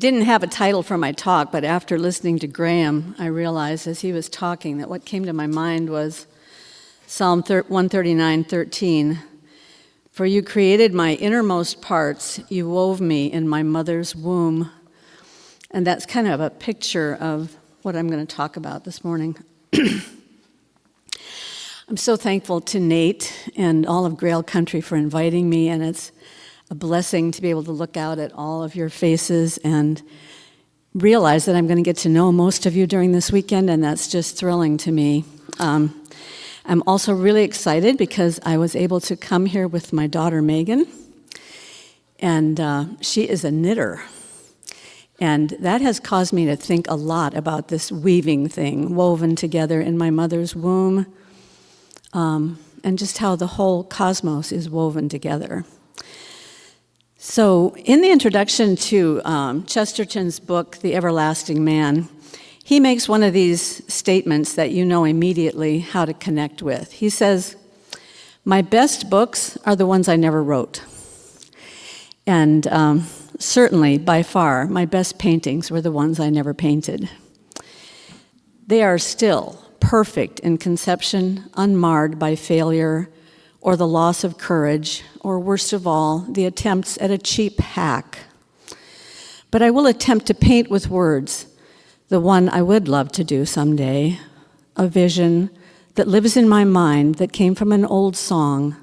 didn't have a title for my talk, but after listening to Graham, I realized as he was talking that what came to my mind was Psalm 139:13. For you created my innermost parts, you wove me in my mother's womb. And that's kind of a picture of what I'm going to talk about this morning. I'm so thankful to Nate and all of Grail Country for inviting me, and it's a blessing to be able to look out at all of your faces and realize that I'm going to get to know most of you during this weekend, and that's just thrilling to me. I'm also really excited because I was able to come here with my daughter Megan, and she is a knitter. And that has caused me to think a lot about this weaving thing, woven together in my mother's womb, and just how the whole cosmos is woven together. So in the introduction to Chesterton's book, The Everlasting Man, he makes one of these statements that you know immediately how to connect with. He says, "My best books are the ones I never wrote." And certainly, by far, my best paintings were the ones I never painted. They are still perfect in conception, unmarred by failure, or the loss of courage, or worst of all, the attempts at a cheap hack. But I will attempt to paint with words the one I would love to do someday, a vision that lives in my mind that came from an old song,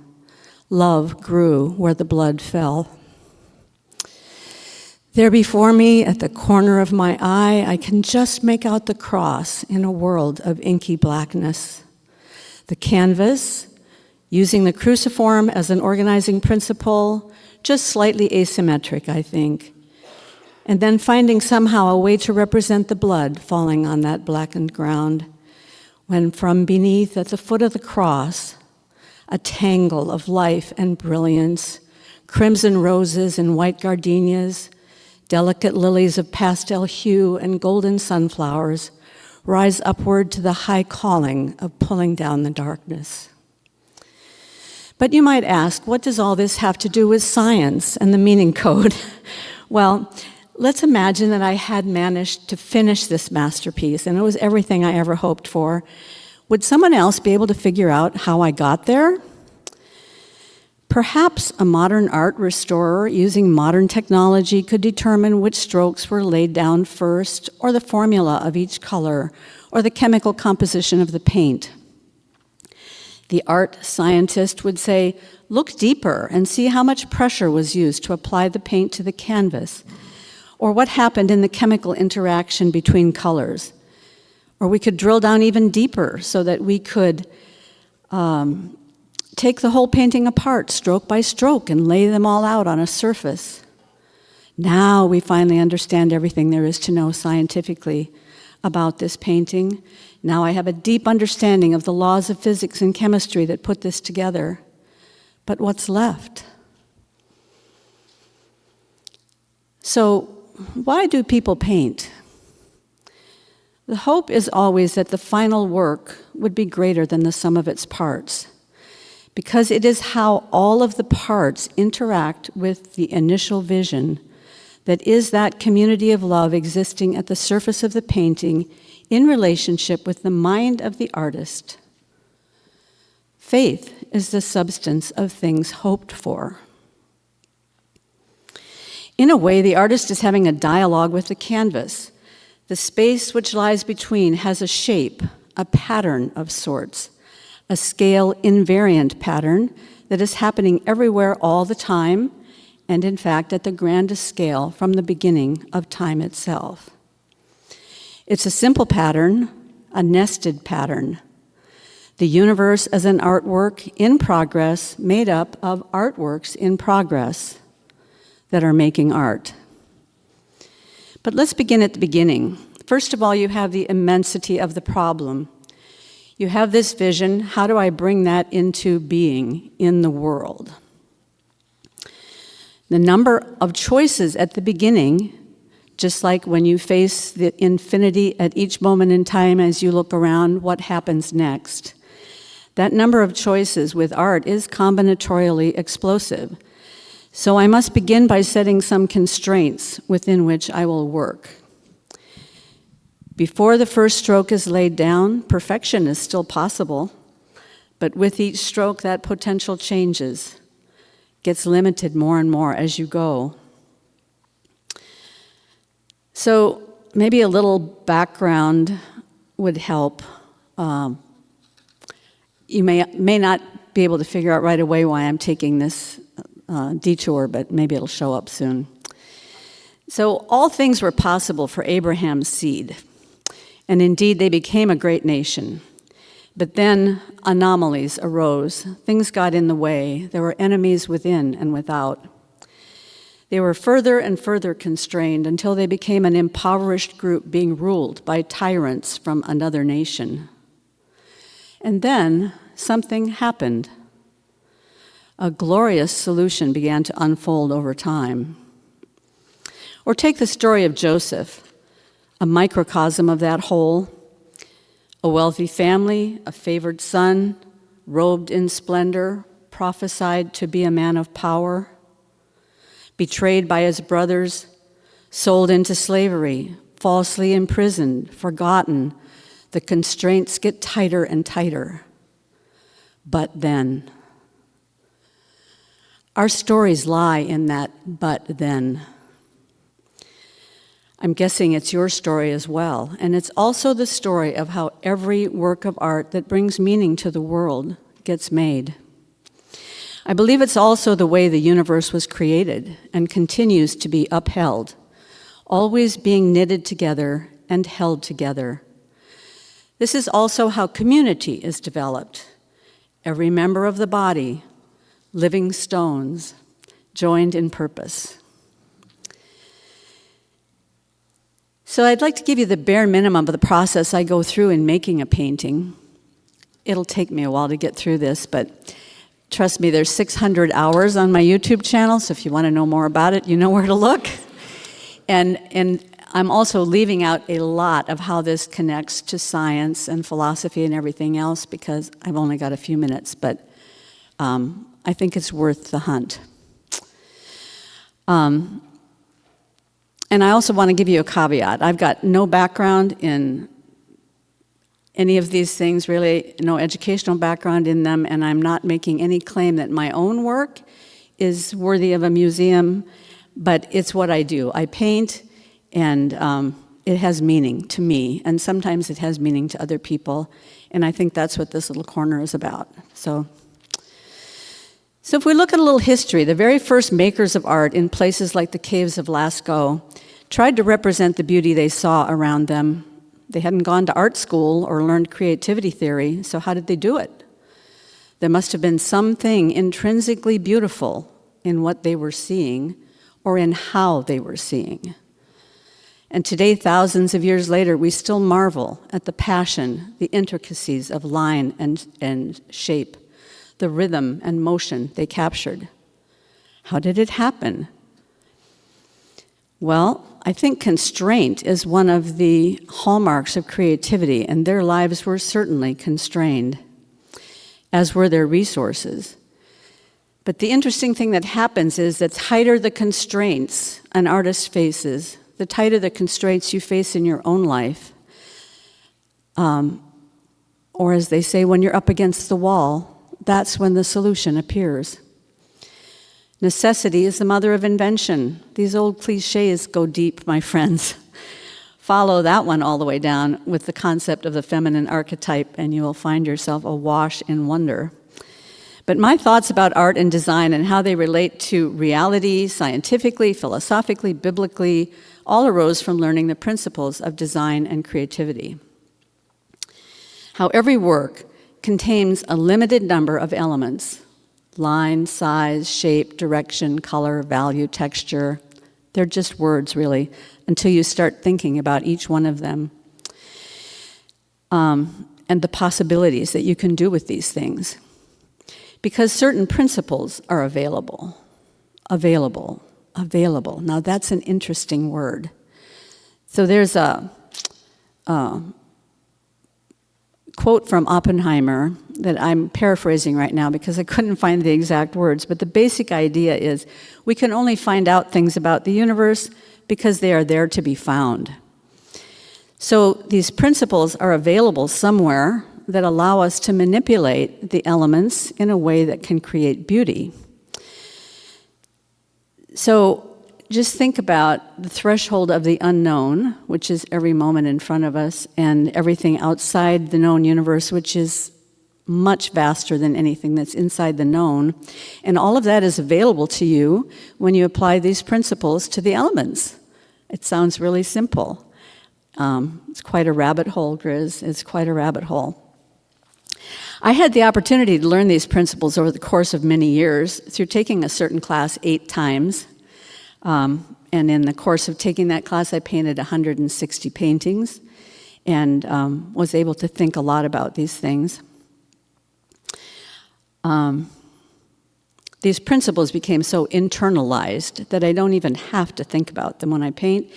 "Love grew where the blood fell." There before me, at the corner of my eye, I can just make out the cross in a world of inky blackness. The canvas, using the cruciform as an organizing principle, just slightly asymmetric, I think. And then finding somehow a way to represent the blood falling on that blackened ground, when from beneath, at the foot of the cross, a tangle of life and brilliance, crimson roses and white gardenias, delicate lilies of pastel hue and golden sunflowers rise upward to the high calling of pulling down the darkness. But you might ask, what does all this have to do with science and the meaning code? Well, let's imagine that I had managed to finish this masterpiece and it was everything I ever hoped for. Would someone else be able to figure out how I got there? Perhaps a modern art restorer using modern technology could determine which strokes were laid down first, or the formula of each color, or the chemical composition of the paint. The art scientist would say, look deeper and see how much pressure was used to apply the paint to the canvas, or what happened in the chemical interaction between colors. Or we could drill down even deeper so that we could take the whole painting apart, stroke by stroke, and lay them all out on a surface. Now we finally understand everything there is to know scientifically about this painting. Now I have a deep understanding of the laws of physics and chemistry that put this together. But what's left? So, why do people paint? The hope is always that the final work would be greater than the sum of its parts, because it is how all of the parts interact with the initial vision that is that community of love existing at the surface of the painting in relationship with the mind of the artist. Faith is the substance of things hoped for. In a way, the artist is having a dialogue with the canvas. The space which lies between has a shape, a pattern of sorts, a scale invariant pattern that is happening everywhere all the time, and in fact at the grandest scale from the beginning of time itself. It's a simple pattern, a nested pattern. The universe as an artwork in progress made up of artworks in progress that are making art. But let's begin at the beginning. First of all, you have the immensity of the problem. You have this vision, how do I bring that into being in the world? The number of choices at the beginning, just like when you face the infinity at each moment in time as you look around, what happens next? That number of choices with art is combinatorially explosive. So I must begin by setting some constraints within which I will work. Before the first stroke is laid down, perfection is still possible, but with each stroke that potential changes, gets limited more and more as you go. So maybe a little background would help. You may not be able to figure out right away why I'm taking this detour, but maybe it'll show up soon. So all things were possible for Abraham's seed, and indeed they became a great nation. But then anomalies arose. Things got in the way. There were enemies within and without. They were further and further constrained until they became an impoverished group being ruled by tyrants from another nation. And then something happened. A glorious solution began to unfold over time. Or take the story of Joseph, a microcosm of that whole. A wealthy family, a favored son, robed in splendor, prophesied to be a man of power, betrayed by his brothers, sold into slavery, falsely imprisoned, forgotten. The constraints get tighter and tighter. But then, our stories lie in that but then. I'm guessing it's your story as well, and it's also the story of how every work of art that brings meaning to the world gets made. I believe it's also the way the universe was created and continues to be upheld, always being knitted together and held together. This is also how community is developed. Every member of the body, living stones, joined in purpose. So I'd like to give you the bare minimum of the process I go through in making a painting. It'll take me a while to get through this, but trust me, there's 600 hours on my YouTube channel, so if you want to know more about it, you know where to look. And I'm also leaving out a lot of how this connects to science and philosophy and everything else because I've only got a few minutes, but I think it's worth the hunt. And I also want to give you a caveat. I've got no background in any of these things, really, no educational background in them, and I'm not making any claim that my own work is worthy of a museum, but it's what I do. I paint, and it has meaning to me, and sometimes it has meaning to other people, and I think that's what this little corner is about. So if we look at a little history, the very first makers of art in places like the caves of Lascaux tried to represent the beauty they saw around them. They hadn't gone to art school or learned creativity theory, so how did they do it? There must have been something intrinsically beautiful in what they were seeing or in how they were seeing. And today, thousands of years later, we still marvel at the passion, the intricacies of line and shape, the rhythm and motion they captured. How did it happen? Well, I think constraint is one of the hallmarks of creativity, and their lives were certainly constrained, as were their resources. But the interesting thing that happens is the tighter the constraints an artist faces, the tighter the constraints you face in your own life, or as they say, when you're up against the wall, that's when the solution appears. Necessity is the mother of invention. These old cliches go deep, my friends. Follow that one all the way down with the concept of the feminine archetype, and you will find yourself awash in wonder. But my thoughts about art and design and how they relate to reality, scientifically, philosophically, biblically, all arose from learning the principles of design and creativity. How every work contains a limited number of elements: line, size, shape, direction, color, value, texture. They're just words, really, until you start thinking about each one of them. And the possibilities that you can do with these things. Because certain principles are available. Available. Now that's an interesting word. So there's a quote from Oppenheimer that I'm paraphrasing right now because I couldn't find the exact words, but the basic idea is we can only find out things about the universe because they are there to be found. So these principles are available somewhere that allow us to manipulate the elements in a way that can create beauty. So just think about the threshold of the unknown, which is every moment in front of us, and everything outside the known universe, which is much vaster than anything that's inside the known. And all of that is available to you when you apply these principles to the elements. It sounds really simple. It's quite a rabbit hole, Grizz. It's quite a rabbit hole. I had the opportunity to learn these principles over the course of many years through taking a certain class 8 times. And in the course of taking that class, I painted 160 paintings and was able to think a lot about these things. These principles became so internalized that I don't even have to think about them when I paint,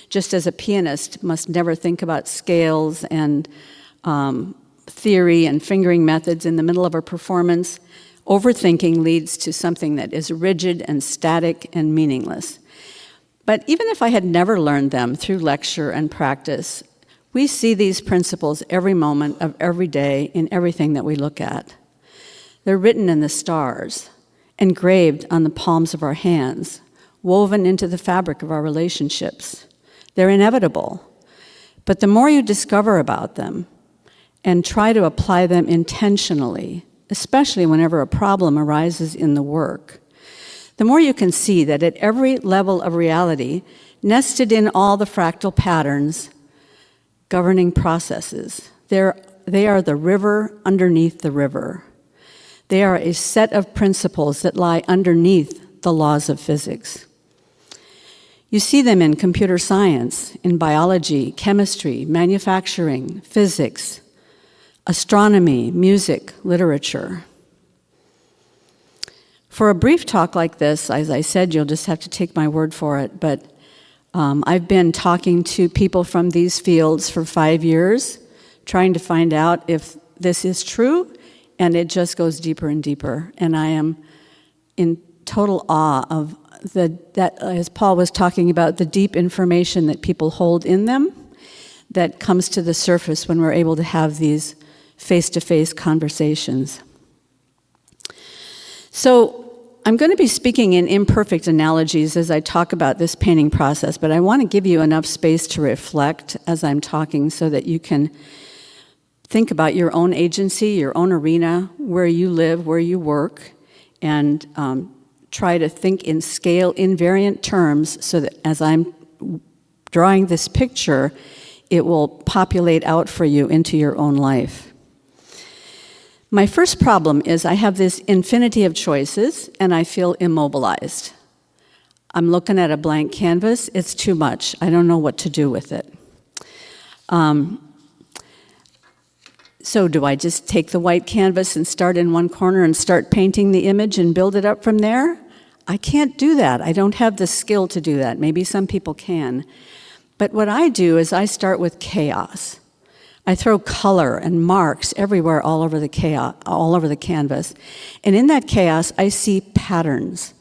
just as a pianist must never think about scales and theory and fingering methods in the middle of a performance. Overthinking leads to something that is rigid and static and meaningless. But even if I had never learned them through lecture and practice, we see these principles every moment of every day in everything that we look at. They're written in the stars, engraved on the palms of our hands, woven into the fabric of our relationships. They're inevitable. But the more you discover about them and try to apply them intentionally, especially whenever a problem arises in the work, the more you can see that at every level of reality, nested in all the fractal patterns, governing processes, they are the river underneath the river. They are a set of principles that lie underneath the laws of physics. You see them in computer science, in biology, chemistry, manufacturing, physics, astronomy, music, literature. For a brief talk like this, as I said, you'll just have to take my word for it, but I've been talking to people from these fields for 5 years, trying to find out if this is true, and it just goes deeper and deeper. And I am in total awe of that, as Paul was talking about, the deep information that people hold in them that comes to the surface when we're able to have these face-to-face conversations. So I'm going to be speaking in imperfect analogies as I talk about this painting process, but I want to give you enough space to reflect as I'm talking so that you can think about your own agency, your own arena, where you live, where you work, and try to think in scale invariant terms so that as I'm drawing this picture, it will populate out for you into your own life. My first problem is I have this infinity of choices and I feel immobilized. I'm looking at a blank canvas, it's too much. I don't know what to do with it. So do I just take the white canvas and start in one corner and start painting the image and build it up from there? I can't do that. I don't have the skill to do that. Maybe some people can. But what I do is I start with chaos. I throw color and marks everywhere all over the canvas. And in that chaos, I see patterns.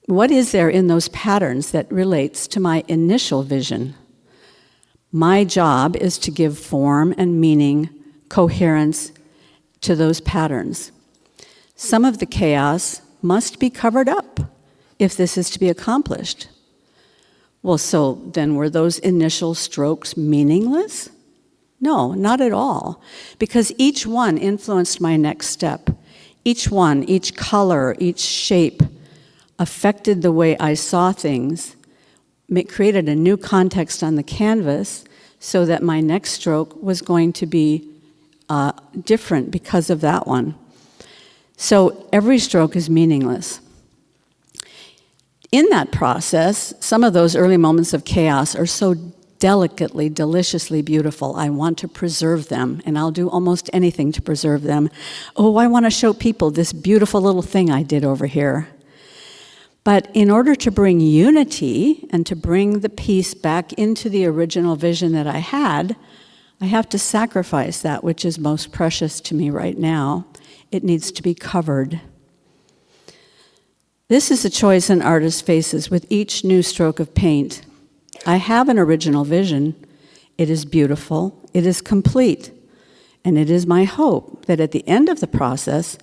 What is there in those patterns that relates to my initial vision? My job is to give form and meaning, coherence to those patterns. Some of the chaos must be covered up if this is to be accomplished. Well, so then were those initial strokes meaningless? No, not at all, because each one influenced my next step. Each one, each color, each shape affected the way I saw things, created a new context on the canvas so that my next stroke was going to be different because of that one. So every stroke is meaningless. In that process, some of those early moments of chaos are so delicately, deliciously beautiful. I want to preserve them, and I'll do almost anything to preserve them. Oh, I want to show people this beautiful little thing I did over here. But in order to bring unity and to bring the piece back into the original vision that I had, I have to sacrifice that which is most precious to me right now. It needs to be covered. This is a choice an artist faces with each new stroke of paint. I have an original vision. It is beautiful. It is complete. And it is my hope that at the end of the process,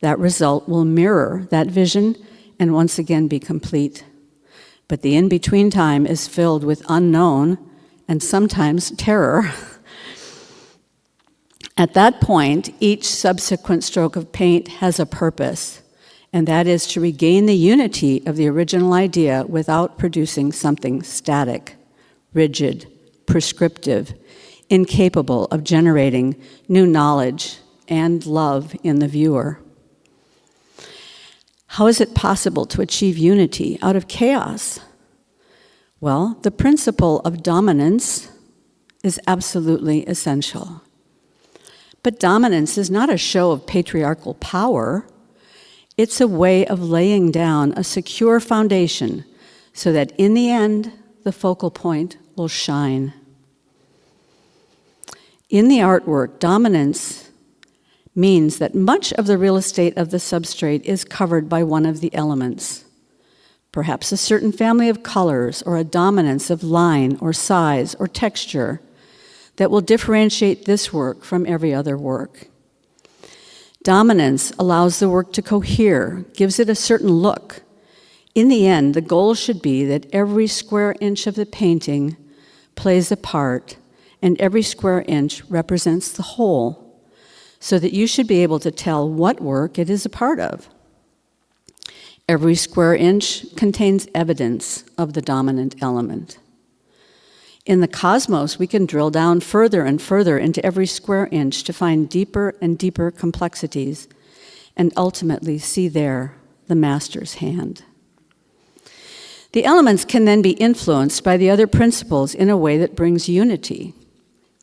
that result will mirror that vision and once again be complete. But the in-between time is filled with unknown and sometimes terror. At that point, each subsequent stroke of paint has a purpose, and that is to regain the unity of the original idea without producing something static, rigid, prescriptive, incapable of generating new knowledge and love in the viewer. How is it possible to achieve unity out of chaos? Well, the principle of dominance is absolutely essential. But dominance is not a show of patriarchal power. It's a way of laying down a secure foundation so that in the end, the focal point will shine. In the artwork, dominance means that much of the real estate of the substrate is covered by one of the elements. Perhaps a certain family of colors or a dominance of line or size or texture that will differentiate this work from every other work. Dominance allows the work to cohere, gives it a certain look. In the end, the goal should be that every square inch of the painting plays a part and every square inch represents the whole, so that you should be able to tell what work it is a part of. Every square inch contains evidence of the dominant element. In the cosmos, we can drill down further and further into every square inch to find deeper and deeper complexities, and ultimately see there the master's hand. The elements can then be influenced by the other principles in a way that brings unity.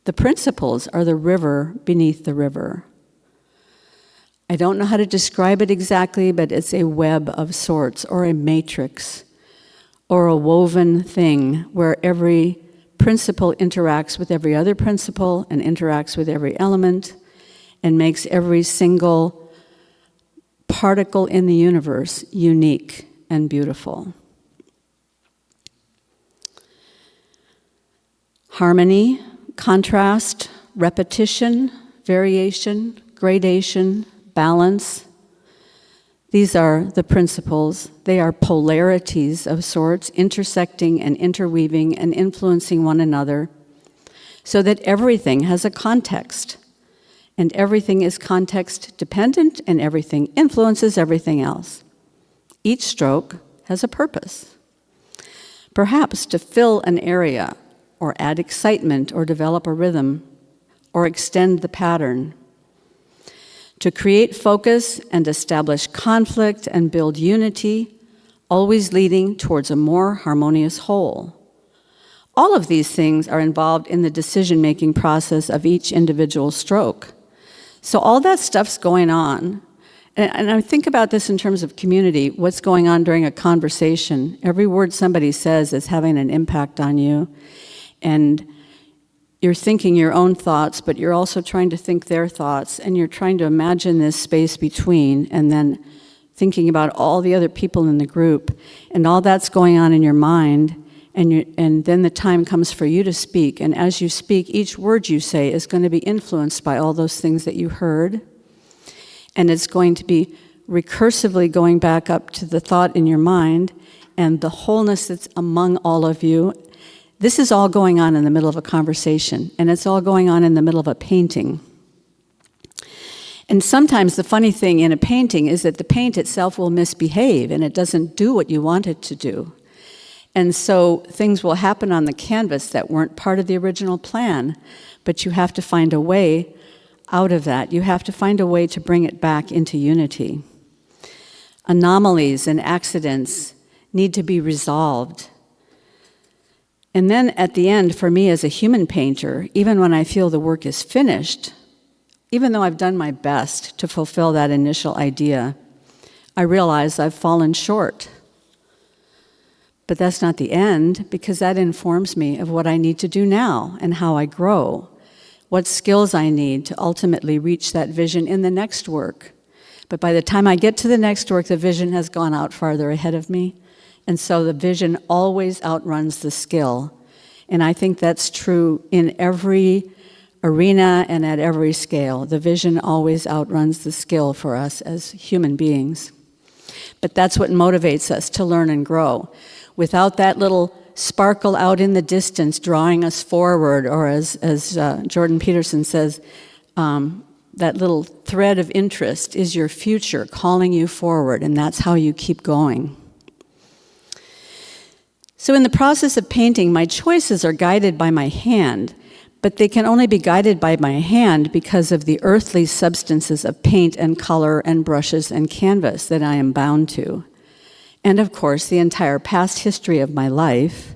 The principles are the river beneath the river. I don't know how to describe it exactly, but it's a web of sorts, or a matrix, or a woven thing where every principle interacts with every other principle and interacts with every element and makes every single particle in the universe unique and beautiful. Harmony, contrast, repetition, variation, gradation, balance. These are the principles. They are polarities of sorts, intersecting and interweaving and influencing one another, so that everything has a context, and everything is context dependent, and everything influences everything else. Each stroke has a purpose. Perhaps to fill an area, or add excitement, or develop a rhythm, or extend the pattern. To create focus and establish conflict and build unity, always leading towards a more harmonious whole. All of these things are involved in the decision-making process of each individual stroke. So all that stuff's going on. And I think about this in terms of community, what's going on during a conversation. Every word somebody says is having an impact on you. And you're thinking your own thoughts, but you're also trying to think their thoughts, and you're trying to imagine this space between, and then thinking about all the other people in the group, and all that's going on in your mind, and then the time comes for you to speak, and as you speak, each word you say is going to be influenced by all those things that you heard, and it's going to be recursively going back up to the thought in your mind, and the wholeness that's among all of you. This is all going on in the middle of a conversation, and it's all going on in the middle of a painting. And sometimes the funny thing in a painting is that the paint itself will misbehave, and it doesn't do what you want it to do. And so things will happen on the canvas that weren't part of the original plan, but you have to find a way out of that. You have to find a way to bring it back into unity. Anomalies and accidents need to be resolved. And then at the end, for me as a human painter, even when I feel the work is finished, even though I've done my best to fulfill that initial idea, I realize I've fallen short. But that's not the end, because that informs me of what I need to do now and how I grow. what skills I need to ultimately reach that vision in the next work. But by the time I get to the next work, the vision has gone out farther ahead of me. And so the vision always outruns the skill. And I think that's true in every arena and at every scale. The vision always outruns the skill for us as human beings. But that's what motivates us to learn and grow. Without that little sparkle out in the distance drawing us forward, or as Jordan Peterson says, that little thread of interest is your future calling you forward, and that's how you keep going. So in the process of painting, my choices are guided by my hand, but they can only be guided by my hand because of the earthly substances of paint and color and brushes and canvas that I am bound to. And of course, the entire past history of my life,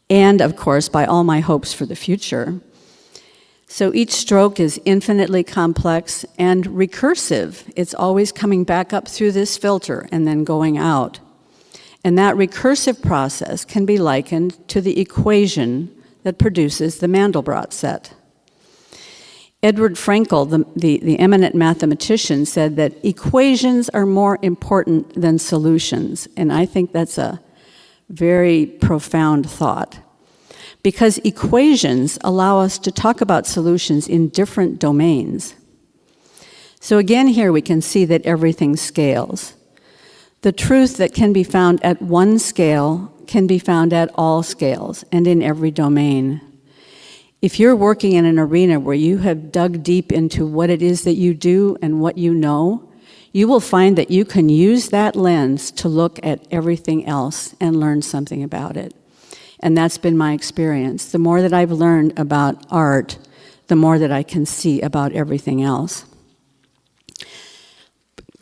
and of course, by all my hopes for the future. So each stroke is infinitely complex and recursive. It's always coming back up through this filter and then going out. And that recursive process can be likened to the equation that produces the Mandelbrot set. Edward Frankel, the eminent mathematician, said that equations are more important than solutions. And I think that's a very profound thought. Because equations allow us to talk about solutions in different domains. So again, here we can see that everything scales. The truth that can be found at one scale can be found at all scales and in every domain. If you're working in an arena where you have dug deep into what it is that you do and what you know, you will find that you can use that lens to look at everything else and learn something about it. And that's been my experience. The more that I've learned about art, the more that I can see about everything else.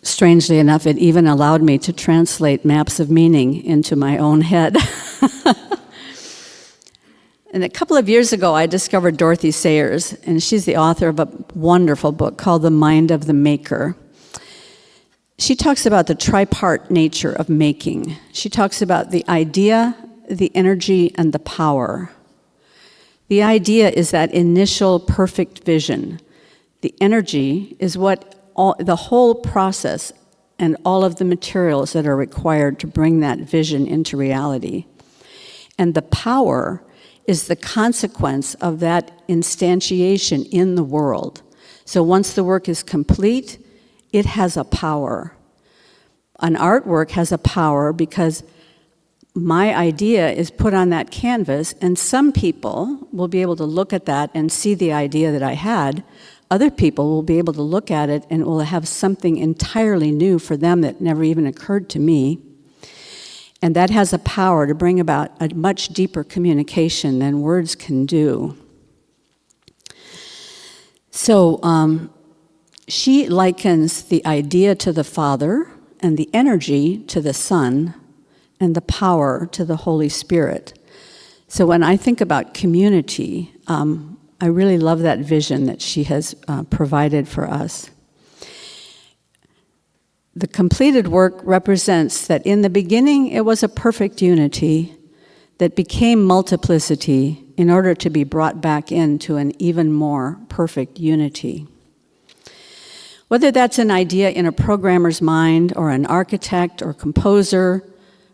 Strangely enough, it even allowed me to translate maps of meaning into my own head. And a couple of years ago, I discovered Dorothy Sayers, and she's the author of a wonderful book called The Mind of the Maker. She talks about the tripart nature of making. She talks about the idea, the energy, and the power. The idea is that initial perfect vision. The energy is the whole process and all of the materials that are required to bring that vision into reality. And the power is the consequence of that instantiation in the world. So once the work is complete, it has a power. An artwork has a power because my idea is put on that canvas, and some people will be able to look at that and see the idea that I had. Other people will be able to look at it and it will have something entirely new for them that never even occurred to me. And that has a power to bring about a much deeper communication than words can do. So she likens the idea to the Father, and the energy to the Son, and the power to the Holy Spirit. So when I think about community, I really love that vision that she has provided for us. The completed work represents that in the beginning it was a perfect unity that became multiplicity in order to be brought back into an even more perfect unity. Whether that's an idea in a programmer's mind, or an architect or composer,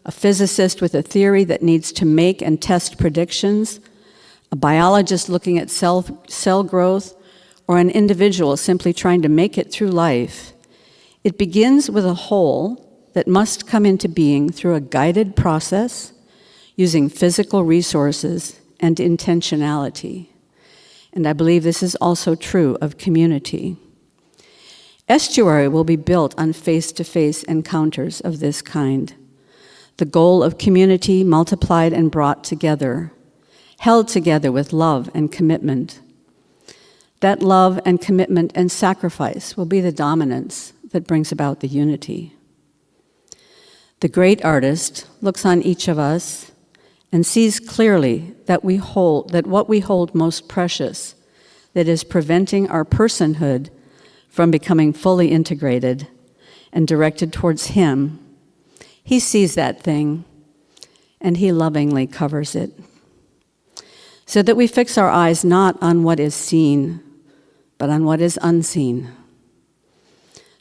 a physicist with a theory that needs to make and test predictions, a biologist looking at cell growth, or an individual simply trying to make it through life, it begins with a whole that must come into being through a guided process, using physical resources and intentionality. And I believe this is also true of community. Estuary will be built on face-to-face encounters of this kind. The goal of community multiplied and brought together, held together with love and commitment. That love and commitment and sacrifice will be the dominance that brings about the unity. The great artist looks on each of us and sees clearly that what we hold most precious, that is preventing our personhood from becoming fully integrated and directed towards him, he sees that thing and he lovingly covers it. so that we fix our eyes not on what is seen, but on what is unseen,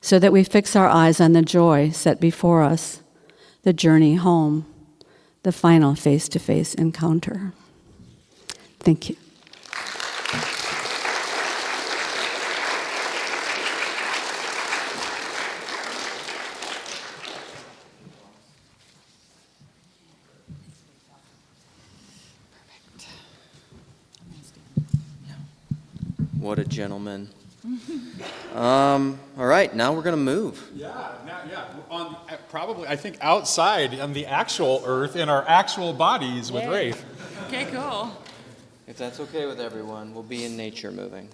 so that we fix our eyes on the joy set before us, the journey home, the final face-to-face encounter. Thank you. What a gentleman. All right, now we're going to move. Probably, I think, outside on the actual Earth in our actual bodies with Rafe. Okay, cool. If that's okay with everyone, we'll be in nature moving.